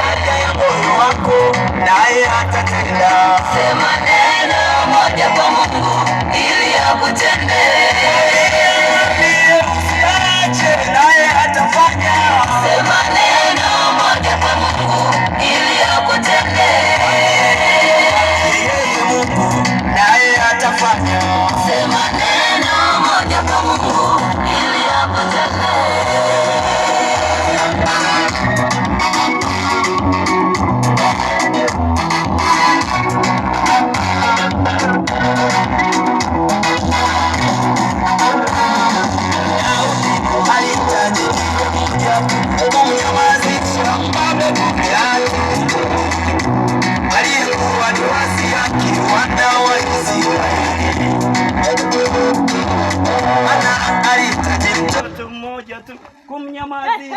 haja ya moyo wako naye atatenda. Sema neno moja kwa Mungu ili akutendee. Usiache naye atafanya. Sema neno moja kwa Mungu ili akutendee. Yeye Mungu naye atafanya. Sema neno moja kwa Mungu ili akutendee. Mtoto mmoja tu kumnyamazia.